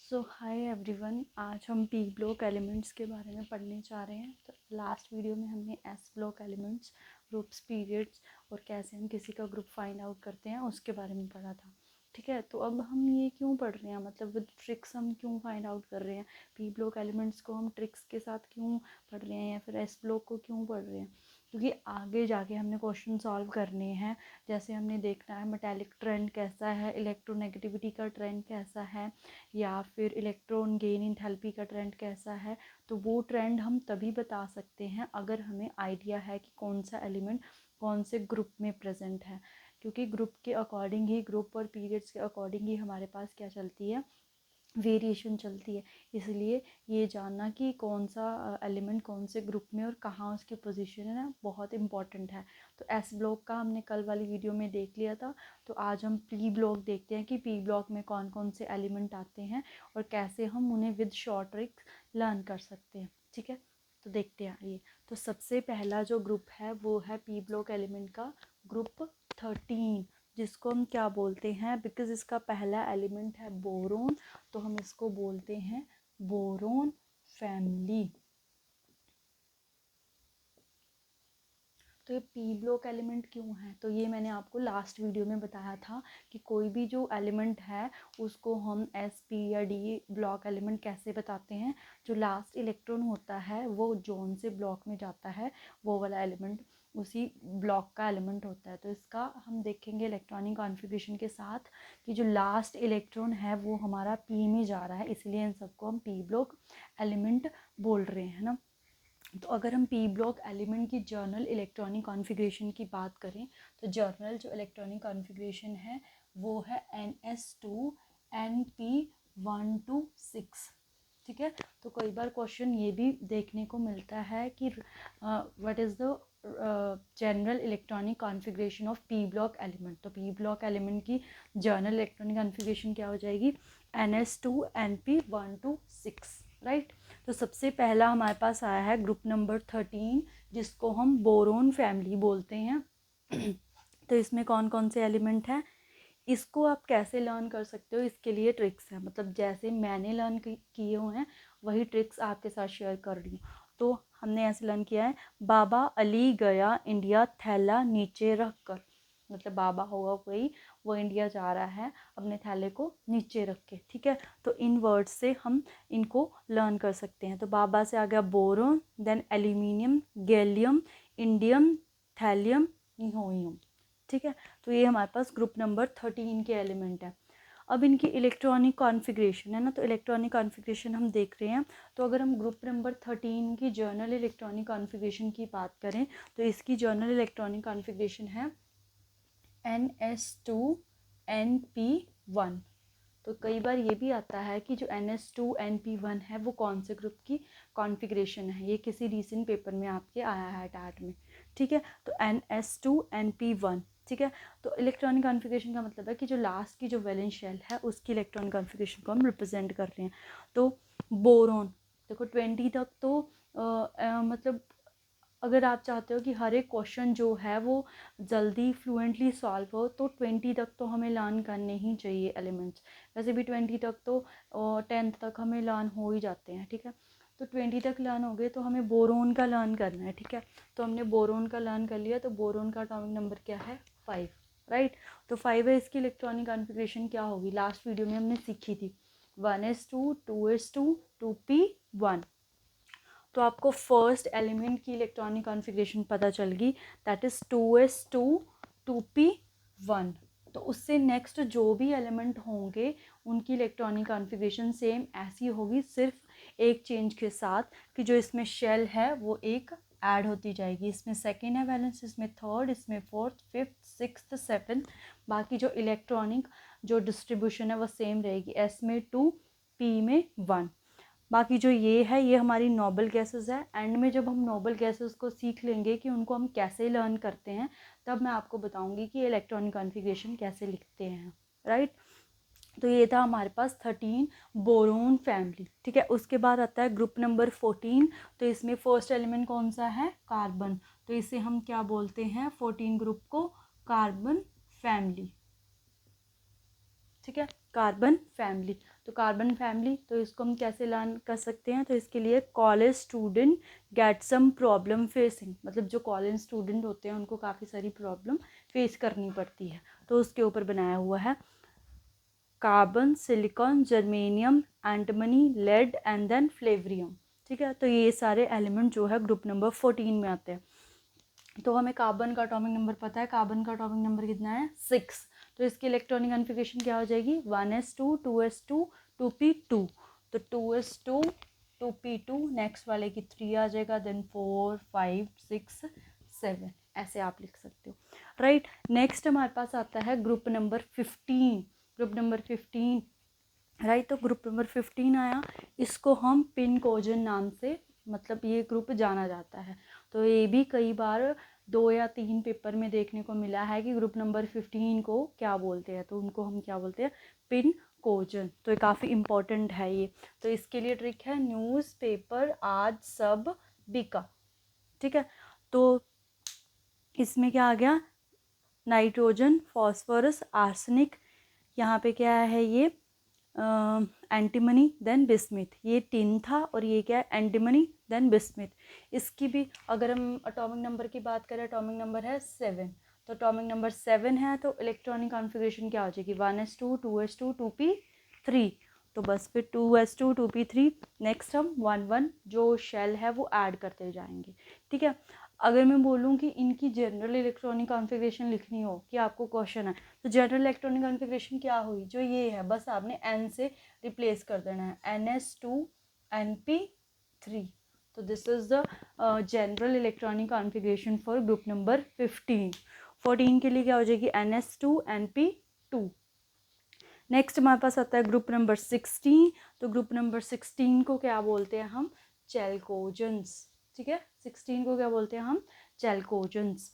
सो hi everyone, आज हम P block elements के बारे में पढ़ने जा रहे हैं। तो लास्ट वीडियो में हमने S block elements, groups, periods और कैसे हम किसी का ग्रुप फाइंड आउट करते हैं उसके बारे में पढ़ा था। ठीक है, तो अब हम ये क्यों पढ़ रहे हैं, मतलब विद ट्रिक्स हम क्यों फाइंड आउट कर रहे हैं, पी ब्लॉक एलिमेंट्स को हम ट्रिक्स के साथ क्यों पढ़ रहे हैं या फिर एस ब्लॉक को क्यों पढ़ रहे हैं, क्योंकि आगे जाके हमने क्वेश्चन सॉल्व करने हैं। जैसे हमने देखना है मेटालिक ट्रेंड कैसा है, इलेक्ट्रोनेगेटिविटी का ट्रेंड कैसा है, या फिर इलेक्ट्रॉन गेन इंथैल्पी का ट्रेंड कैसा है। तो वो ट्रेंड हम तभी बता सकते हैं अगर हमें आइडिया है कि कौन सा एलिमेंट कौन से ग्रुप में प्रेजेंट है, क्योंकि ग्रुप के अकॉर्डिंग ही, ग्रुप और पीरियड्स के अकॉर्डिंग ही हमारे पास क्या चलती है, वेरिएशन चलती है। इसलिए ये जानना कि कौन सा एलिमेंट कौन से ग्रुप में और कहाँ उसकी पोजीशन है ना, बहुत इंपॉर्टेंट है। तो एस ब्लॉक का हमने कल वाली वीडियो में देख लिया था। तो आज हम पी ब्लॉक देखते हैं कि पी ब्लॉक में कौन कौन से एलिमेंट आते हैं और कैसे हम उन्हें विद शॉर्ट ट्रिक्स लर्न कर सकते हैं। ठीक है, तो देखते हैं आइए। तो सबसे पहला जो ग्रुप है वो है पी ब्लॉक एलिमेंट का ग्रुप 13, जिसको हम क्या बोलते हैं, बिकॉज इसका पहला एलिमेंट है बोरोन, तो हम इसको बोलते हैं बोरोन फैमिली। तो ये पी ब्लॉक एलिमेंट क्यों है, तो ये मैंने आपको लास्ट वीडियो में बताया था कि कोई भी जो एलिमेंट है उसको हम एस पी या डी ब्लॉक एलिमेंट कैसे बताते हैं। जो लास्ट इलेक्ट्रॉन होता है वो जोन से ब्लॉक में जाता है, वो वाला एलिमेंट उसी ब्लॉक का एलिमेंट होता है। तो इसका हम देखेंगे इलेक्ट्रॉनिक कॉन्फ़िगरेशन के साथ कि जो लास्ट इलेक्ट्रॉन है वो हमारा पी में जा रहा है, इसलिए इन सबको हम पी ब्लॉक एलिमेंट बोल रहे हैं ना। तो अगर हम पी ब्लॉक एलिमेंट की जर्नल इलेक्ट्रॉनिक कॉन्फ़िगरेशन की बात करें, तो जर्नल जो इलेक्ट्रॉनिक कॉन्फ़िगरेशन है वो है NS2 NP126। ठीक है, तो कई बार क्वेश्चन ये भी देखने को मिलता है कि what is the general electronic configuration of P block element. तो पी ब्लॉक एलिमेंट की जर्नल इलेक्ट्रॉनिक कॉन्फ़िगरेशन क्या हो जाएगी, NS2 NP126, राइट। तो सबसे पहला हमारे पास आया है ग्रुप नंबर 13, जिसको हम बोरोन फैमिली बोलते हैं। तो इसमें कौन कौन से एलिमेंट हैं, इसको आप कैसे लर्न कर सकते हो, इसके लिए ट्रिक्स हैं, मतलब जैसे मैंने लर्न किए हुए हैं वही ट्रिक्स आपके साथ शेयर कर रही हूँ। तो हमने ऐसे लर्न किया है, बाबा अली गया इंडिया थैला नीचे रख कर, मतलब बाबा होगा कोई, वो इंडिया जा रहा है अपने थैले को नीचे रख के। ठीक है, तो इन वर्ड्स से हम इनको लर्न कर सकते हैं। तो बाबा से आ गया boron, then aluminium, gallium, indium, thallium, nihonium. ठीक है, तो ये हमारे पास ग्रुप नंबर 13 के एलिमेंट है। अब इनकी इलेक्ट्रॉनिक कॉन्फ़िगरेशन है ना, तो इलेक्ट्रॉनिक कॉन्फ़िगरेशन हम देख रहे हैं। तो अगर हम ग्रुप नंबर 13 की जर्नल इलेक्ट्रॉनिक कॉन्फ़िगरेशन की बात करें, तो इसकी जर्नल इलेक्ट्रॉनिक कॉन्फ़िगरेशन है NS2 NP1। तो कई बार ये भी आता है कि जो NS2 NP1 है वो कौन से ग्रुप की कॉन्फ़िगरेशन है, ये किसी रीसेंट पेपर में आपके आया है टैट में। ठीक है, तो NS2 NP1। ठीक है, तो इलेक्ट्रॉनिक कॉन्फ़िगरेशन का मतलब है कि जो लास्ट की जो वैलेंस शेल है उसकी इलेक्ट्रॉनिक कॉन्फ़िगरेशन को हम रिप्रेजेंट कर रहे हैं। तो बोरोन देखो 20 तक तो मतलब अगर आप चाहते हो कि हर एक क्वेश्चन जो है वो जल्दी फ्लुएंटली सॉल्व हो, तो 20 तक तो हमें लर्न करने ही चाहिए एलिमेंट्स। वैसे भी 20 तक तो 10th तक हमें लर्न हो ही जाते हैं। ठीक है, तो 20 तक लर्न हो गए तो हमें बोरोन का लर्न करना है। ठीक है, तो हमने बोरोन का लर्न कर लिया, तो बोरोन का एटॉमिक नंबर क्या है, 5, राइट। तो 5 है, इसकी इलेक्ट्रॉनिक कॉन्फ़िगरेशन क्या होगी, लास्ट वीडियो में हमने सीखी थी 1s2 2s2 2p1। तो आपको फर्स्ट एलिमेंट की इलेक्ट्रॉनिक कॉन्फ़िगरेशन पता चल गई, दैट इज़ 2s2 2p1। तो उससे नेक्स्ट जो भी एलिमेंट होंगे उनकी इलेक्ट्रॉनिक कॉन्फ़िगरेशन सेम ऐसी होगी, सिर्फ एक चेंज के साथ कि जो इसमें शेल है वो एक ऐड होती जाएगी। इसमें सेकेंड है वैलेंस, इसमें थर्ड, इसमें फोर्थ, फिफ्थ, सिक्स्थ, सेवन्थ। बाकी जो इलेक्ट्रॉनिक जो डिस्ट्रीब्यूशन है वो सेम रहेगी, एस में 2, पी में 1। बाकी जो ये है ये हमारी नोबल गैसेस है। एंड में जब हम नोबल गैसेस को सीख लेंगे कि उनको हम कैसे लर्न करते हैं, तब मैं आपको बताऊंगी कि इलेक्ट्रॉनिक कॉन्फ़िगरेशन कैसे लिखते हैं, राइट। तो ये था हमारे पास 13 बोरोन फैमिली। ठीक है, उसके बाद आता है ग्रुप नंबर 14। तो इसमें फर्स्ट एलिमेंट कौन सा है, कार्बन। तो इसे हम क्या बोलते हैं, 14 ग्रुप को कार्बन फैमिली। ठीक है, कार्बन फैमिली। तो कार्बन फैमिली, तो इसको हम कैसे लर्न कर सकते हैं, तो इसके लिए college student get some problem facing, मतलब जो कॉलेज स्टूडेंट होते हैं उनको काफ़ी सारी प्रॉब्लम फेस करनी पड़ती है, तो उसके ऊपर बनाया हुआ है। Carbon, silicon, germanium, antimony, lead and then flerovium. ठीक है, तो ये सारे एलिमेंट जो है ग्रुप नंबर 14 में आते हैं। तो हमें कार्बन का एटॉमिक नंबर पता है, कार्बन का एटॉमिक नंबर कितना है 6। तो इसकी इलेक्ट्रॉनिक कॉन्फ़िगरेशन क्या हो जाएगी 1s2 2s2 2p2। तो 2s2 2p2, नेक्स्ट वाले की 3 आ जाएगा, देन 4 5 6 7, ऐसे आप लिख सकते हो, राइट। नेक्स्ट हमारे पास आता है group number 15। Group number 15, right. तो ग्रुप नंबर 15 आया, इसको हम पिनकोजन नाम से, मतलब ये ग्रुप जाना जाता है। तो ये भी कई बार 2 या 3 पेपर में देखने को मिला है कि ग्रुप नंबर 15 को क्या बोलते हैं, तो उनको हम क्या बोलते हैं पिनकोजन। तो ये काफ़ी इम्पोर्टेंट है ये। तो इसके लिए ट्रिक है न्यूज़पेपर आज सब बिका। ठीक है, तो इसमें क्या आ गया नाइट्रोजन, फॉस्फोरस, आर्सेनिक, यहाँ पे क्या है ये एंटीमनी देन बिस्मिथ, ये टिन था, और ये क्या है एंटीमनी देन बिस्मिथ। इसकी भी अगर हम एटॉमिक नंबर की बात करें, एटॉमिक नंबर है 7। तो एटॉमिक नंबर 7 है, तो इलेक्ट्रॉनिक कॉन्फ़िगरेशन क्या हो जाएगी 1s2 2s2 2p3। तो बस फिर 2s2 2p3, नेक्स्ट हम 1 1 जो शेल है वो ऐड करते जाएंगे। ठीक है, अगर मैं बोलूँ कि इनकी जनरल इलेक्ट्रॉनिक कॉन्फ़िगरेशन लिखनी हो कि आपको क्वेश्चन है, तो जनरल इलेक्ट्रॉनिक कॉन्फ़िगरेशन क्या हुई, जो ये है बस आपने n से रिप्लेस कर देना है, ns2 np3। तो this is the general electronic configuration for group number 15। 14 के लिए क्या हो जाएगी ns2 np2। नेक्स्ट हमारे पास आता है ग्रुप नंबर 16। तो ग्रुप नंबर 16 को क्या बोलते हैं हम चैल्कोजेंस। ठीक है, 16 को क्या बोलते हैं हम चैल्कोजेंस।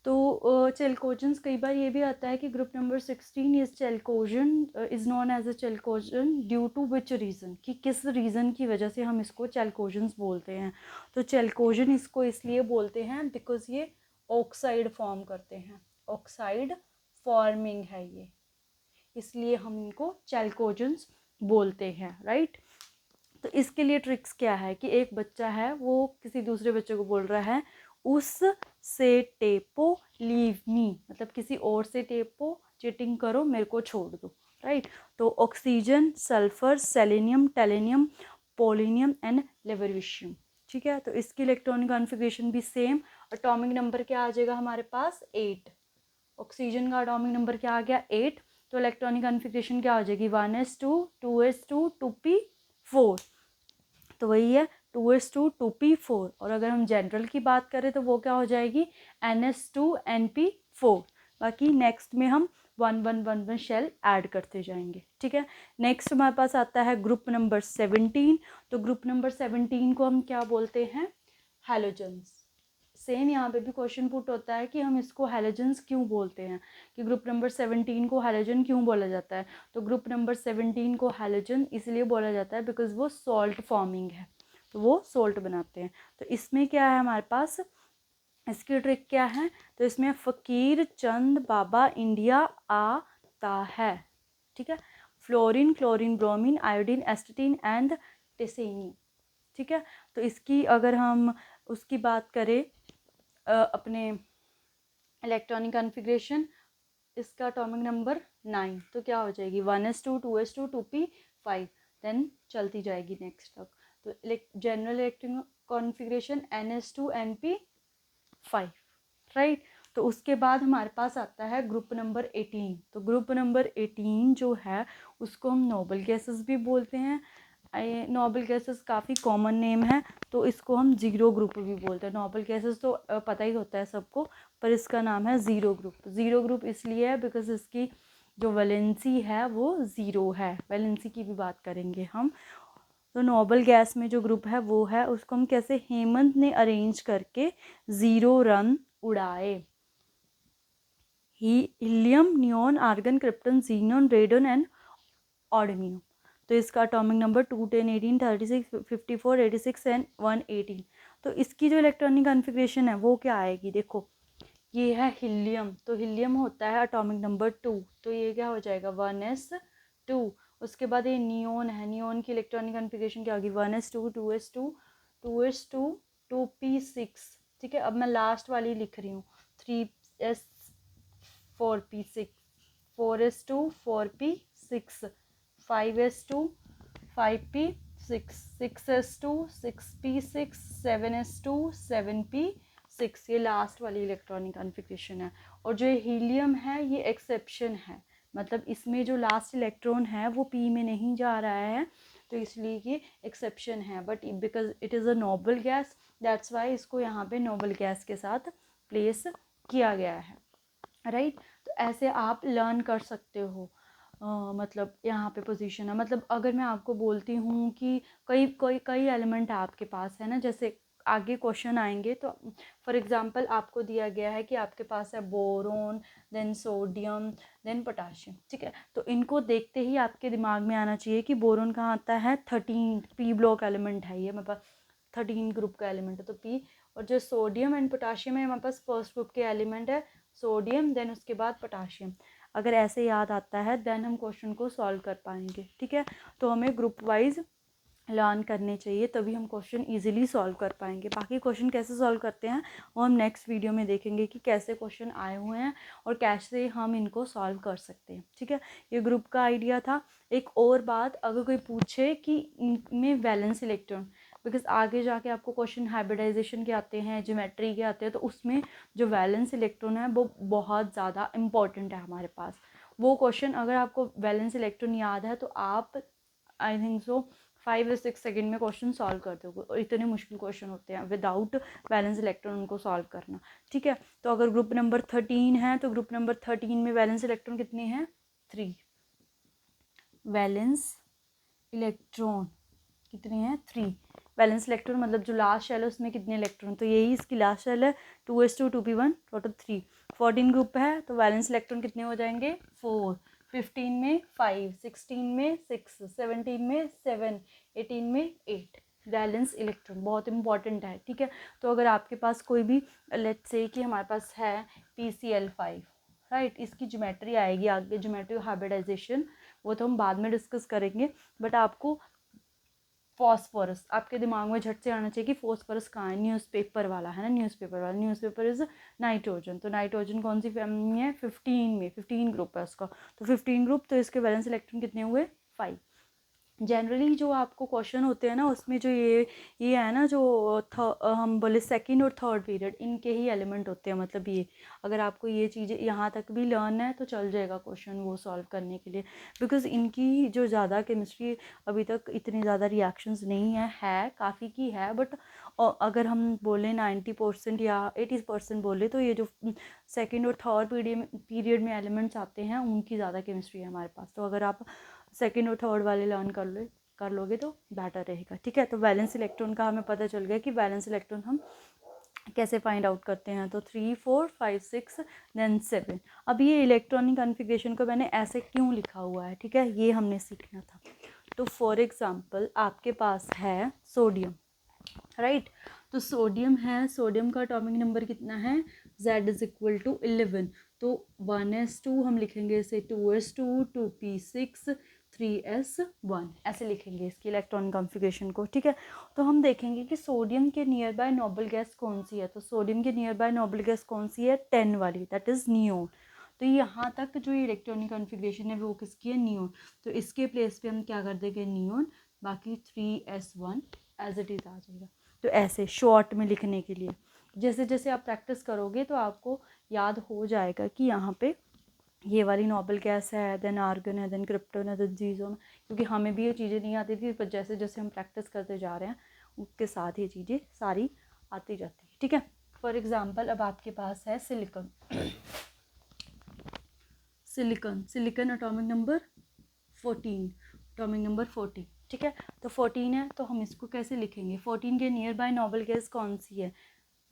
तो चैल्कोजेंस कई बार ये भी आता है कि group number 16 is chalcogen is known as a chalcogen due to which reason, कि किस रीज़न की वजह से हम इसको चैल्कोजेंस बोलते हैं। तो चैल्कोजन इसको इसलिए बोलते हैं बिकॉज ये ऑक्साइड फॉर्म करते हैं, ऑक्साइड फॉर्मिंग है ये, इसलिए हम इनको चैल्कोजेंस बोलते हैं, राइट। तो इसके लिए ट्रिक्स क्या है कि एक बच्चा है वो किसी दूसरे बच्चे को बोल रहा है उस से टेपो लीव मी, मतलब किसी और से टेपो चीटिंग करो मेरे को छोड़ दो, राइट। तो oxygen, sulphur, selenium, tellurium, polonium and livermorium. ठीक है, तो इसकी इलेक्ट्रॉनिक कॉन्फ़िगरेशन भी सेम। एटॉमिक नंबर क्या आ जाएगा हमारे पास 8। ऑक्सीजन का एटॉमिक नंबर क्या आ गया 8। तो इलेक्ट्रॉनिक कॉन्फ़िगरेशन क्या हो जाएगी 1s2 2s2 2p4। तो वही है 2s2 2p4। और अगर हम जनरल की बात करें तो वो क्या हो जाएगी ns2 np4। बाकी नेक्स्ट में हम 1 1 1 1 शेल ऐड करते जाएंगे। ठीक है, नेक्स्ट हमारे पास आता है ग्रुप नंबर 17। तो ग्रुप नंबर 17 को हम क्या बोलते हैं हैलोजेंस। सेम यहाँ पे भी क्वेश्चन पुट होता है कि हम इसको हैलोजेंस क्यों बोलते हैं, कि ग्रुप नंबर 17 को हैलोजन क्यों बोला जाता है। तो ग्रुप नंबर 17 को हैलोजन इसलिए बोला जाता है बिकॉज वो सॉल्ट फॉर्मिंग है, तो वो सॉल्ट बनाते हैं। तो इसमें क्या है हमारे पास, इसकी ट्रिक क्या है, तो इसमें फ़कीर चंद बाबा इंडिया आता है। ठीक है, fluorine, chlorine, bromine, iodine, astatine and tennessine. ठीक है, तो इसकी अगर हम उसकी बात करें अपने इलेक्ट्रॉनिक कॉन्फ़िगरेशन, इसका एटॉमिक नंबर 9। तो क्या हो जाएगी 1s2 2s2 2p5, देन चलती जाएगी नेक्स्ट तक। तो general electronic configuration ns2 np5, right. तो उसके बाद हमारे पास आता है ग्रुप नंबर 18। तो ग्रुप नंबर 18 जो है उसको हम नोबल गैसेस भी बोलते हैं। नोबल गैसेस काफ़ी कॉमन नेम है, तो इसको हम ज़ीरो ग्रुप भी बोलते हैं। नोबल गैसेस तो पता ही होता है सबको, पर इसका नाम है ज़ीरो ग्रुप। ज़ीरो ग्रुप इसलिए है बिकॉज इसकी जो वैलेंसी है वो ज़ीरो है। वैलेंसी की भी बात करेंगे हम। तो नोबल गैस में जो ग्रुप है वो है, उसको हम कैसे हेमंत ने अरेंज करके ज़ीरो रन उड़ाए। Helium, neon, argon, krypton, xenon, radon and ऑडमियम। तो इसका एटॉमिक नंबर 2 10 18 36 54 86 एंड 118। तो इसकी जो इलेक्ट्रॉनिक कॉन्फ़िगरेशन है वो क्या आएगी, देखो ये है हीलियम, तो हीलियम होता है एटॉमिक नंबर 2, तो ये क्या हो जाएगा 1s2। उसके बाद ये नियोन है, नियोन की इलेक्ट्रॉनिक कॉन्फ़िगरेशन क्या होगी 1s2 2s2 2s2 2p6। ठीक है, अब मैं लास्ट वाली लिख रही हूँ 3s 4p6 4s2 4p6 5s2 5p6 6s2 6p6 7s2 7p6। ये लास्ट वाली इलेक्ट्रॉनिक कॉन्फ़िगरेशन है। और जो हीलियम है ये एक्सेप्शन है, मतलब इसमें जो लास्ट इलेक्ट्रॉन है वो p में नहीं जा रहा है, तो इसलिए ये एक्सेप्शन है। But because it is a noble gas, that's why इसको यहाँ पे नोबल गैस के साथ प्लेस किया गया है, राइट। तो ऐसे आप लर्न कर सकते हो। मतलब यहाँ पे पोजीशन है, मतलब अगर मैं आपको बोलती हूँ कि कई कई कई एलिमेंट आपके पास है ना, जैसे आगे क्वेश्चन आएंगे तो फॉर एग्जांपल आपको दिया गया है कि आपके पास है boron, then sodium, then potassium. ठीक है, तो इनको देखते ही आपके दिमाग में आना चाहिए कि बोरोन कहाँ आता है 13 पी ब्लॉक एलिमेंट है, ये मेरे पास 13 ग्रुप का एलिमेंट है तो पी। और जो सोडियम एंड पोटाशियम है हमारे पास फर्स्ट ग्रुप के एलिमेंट है सोडियम, देन उसके बाद पोटाशियम। अगर ऐसे याद आता है देन हम क्वेश्चन को सॉल्व कर पाएंगे। ठीक है, तो हमें ग्रुप वाइज लर्न करने चाहिए, तभी हम क्वेश्चन इजीली सॉल्व कर पाएंगे। बाकी क्वेश्चन कैसे सॉल्व करते हैं वो हम नेक्स्ट वीडियो में देखेंगे कि कैसे क्वेश्चन आए हुए हैं और कैसे हम इनको सॉल्व कर सकते हैं। ठीक है, ये ग्रुप का आइडिया था। एक और बात, अगर कोई पूछे कि इनमें वैलेंस इलेक्ट्रॉन, बिकॉज आगे जाके आपको क्वेश्चन हाइब्रिडाइजेशन के आते हैं, ज्योमेट्री के आते हैं, तो उसमें जो वैलेंस इलेक्ट्रॉन है वो बहुत ज़्यादा इंपॉर्टेंट है हमारे पास। वो क्वेश्चन अगर आपको वैलेंस इलेक्ट्रॉन याद है तो आप आई थिंक सो 5 या 6 सेकेंड में क्वेश्चन सॉल्व कर दोगे, और इतने मुश्किल क्वेश्चन होते हैं विदाउट वैलेंस इलेक्ट्रॉन उनको सॉल्व करना। ठीक है, तो अगर ग्रुप नंबर 13 है तो ग्रुप नंबर 13 में वैलेंस इलेक्ट्रॉन कितने हैं 3। वैलेंस इलेक्ट्रॉन कितने हैं 3। वैलेंस इलेक्ट्रॉन मतलब जो लास्ट शेल है उसमें कितने इलेक्ट्रॉन, तो यही इसकी लास्ट शेल है 2s2 2p1 टोटल 3। 14 ग्रुप है तो वैलेंस इलेक्ट्रॉन कितने हो जाएंगे 4। 15 में 5, 16 में 6, 17 में 7, 18 में 8। वैलेंस इलेक्ट्रॉन बहुत इंपॉर्टेंट है। ठीक है, तो अगर आपके पास कोई भी लेट्स से कि हमारे पास है PCl5, राइट, इसकी ज्योमेट्री आएगी आगे, ज्योमेट्री हाइब्रिडाइजेशन वो तो हम बाद में डिस्कस करेंगे। बट आपको फॉस्फोरस आपके दिमाग में झट से आना चाहिए कि फॉस्फोरस कहाँ है, न्यूज़पेपर वाला है ना, न्यूज़पेपर वाला, न्यूज़पेपर इज नाइट्रोजन। तो नाइट्रोजन कौन सी फैमिली है 15 में, 15 ग्रुप है उसका, तो 15 ग्रुप, तो इसके वैलेंस इलेक्ट्रॉन कितने हुए 5। जनरली जो आपको क्वेश्चन होते हैं ना उसमें जो ये है ना जो हम बोले सेकंड और थर्ड पीरियड, इनके ही एलिमेंट होते हैं। मतलब ये अगर आपको ये चीज़ें यहाँ तक भी लर्न है तो चल जाएगा क्वेश्चन वो सॉल्व करने के लिए, बिकॉज इनकी जो ज़्यादा केमिस्ट्री अभी तक इतनी ज़्यादा रिएक्शंस नहीं है काफ़ी की है, बट अगर हम बोलें 90% या 80% बोले तो ये जो सेकेंड और थर्ड पीरियड में एलिमेंट्स आते हैं उनकी ज़्यादा केमिस्ट्री है हमारे पास। तो अगर आप सेकेंड और थर्ड वाले लर्न कर लोगे तो बेटर रहेगा। ठीक है, तो वैलेंस इलेक्ट्रॉन का हमें पता चल गया कि वैलेंस इलेक्ट्रॉन हम कैसे फाइंड आउट करते हैं, तो 3 4 5 6 देन 7। अब ये इलेक्ट्रॉनिक कॉन्फ़िगरेशन को मैंने ऐसे क्यों लिखा हुआ है, ठीक है, ये हमने सीखना था। तो फॉर एग्जांपल आपके पास है सोडियम, राइट, तो सोडियम है, सोडियम का एटॉमिक नंबर कितना है Z इज इक्वल टू 11, तो 1s2 हम लिखेंगे इसे 2s2 2p6 3s1 ऐसे लिखेंगे इसकी इलेक्ट्रॉनिक कॉन्फ़िगरेशन को। ठीक है, तो हम देखेंगे कि सोडियम के नियर बाय नोबल गैस कौन सी है, तो सोडियम के नियर बाय नोबल गैस कौन सी है 10 वाली, दैट इज़ नियोन। तो यहाँ तक जो इलेक्ट्रॉनिक कॉन्फ़िगरेशन है वो किसकी है नियोन, तो इसके प्लेस पे हम क्या कर देंगे नियोन, बाकी 3s1 एज इट इज़ आ जाएगा। तो ऐसे शॉर्ट में लिखने के लिए जैसे जैसे आप प्रैक्टिस करोगे तो आपको याद हो जाएगा कि यहाँ पे ये वाली नोबल गैस है, देन आर्गन है, देन क्रिप्टोन है, देन जीजोन, क्योंकि हमें भी ये चीज़ें नहीं आती थी, पर जैसे जैसे हम प्रैक्टिस करते जा रहे हैं उसके साथ ये चीज़ें सारी आती जाती है। ठीक है, फॉर एग्जांपल अब आपके पास है silicon, silicon atomic number 14, atomic number 14। ठीक है, तो 14 है तो हम इसको कैसे लिखेंगे, 14 के नियर बाय नोबल गैस कौन सी है,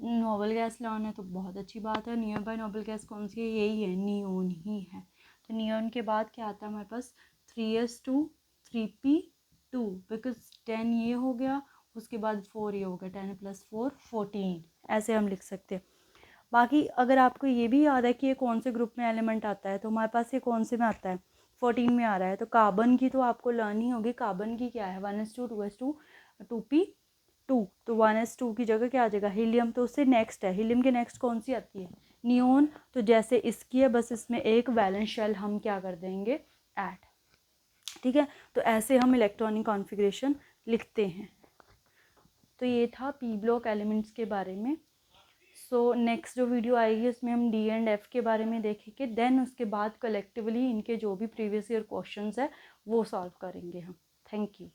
नोबल गैस लर्न है तो बहुत अच्छी बात है। नियर बाय नोबल गैस कौन सी है, यही है नियोन ही है। तो नियोन के बाद क्या आता है हमारे पास 3s2 3p2, बिकॉज 10 ये हो गया, उसके बाद 4 ये हो गया, 10 + 4 14, ऐसे हम लिख सकते हैं। बाकी अगर आपको ये भी याद है कि ये कौन से ग्रुप में एलिमेंट आता है, तो हमारे पास ये कौन से में आता है, 14 में आ रहा है। तो कार्बन की तो आपको लर्न ही होगी, कार्बन की क्या है 1s2 2s2 2p2, तो 1s2 की जगह क्या आ जाएगा हीलियम। तो उससे नेक्स्ट है, हीलियम के नेक्स्ट कौन सी आती है नियोन। तो जैसे इसकी है बस इसमें एक वैलेंस शेल हम क्या कर देंगे ऐड, ठीक है। तो ऐसे हम इलेक्ट्रॉनिक कॉन्फ़िगरेशन लिखते हैं। तो ये था पी ब्लॉक एलिमेंट्स के बारे में। सो नेक्स्ट जो वीडियो आएगी उसमें हम डी एंड एफ के बारे में देखेंगे, देन उसके बाद कलेक्टिवली इनके जो भी प्रीवियस ईयर क्वेश्चंस है वो सॉल्व करेंगे हम। Thank you.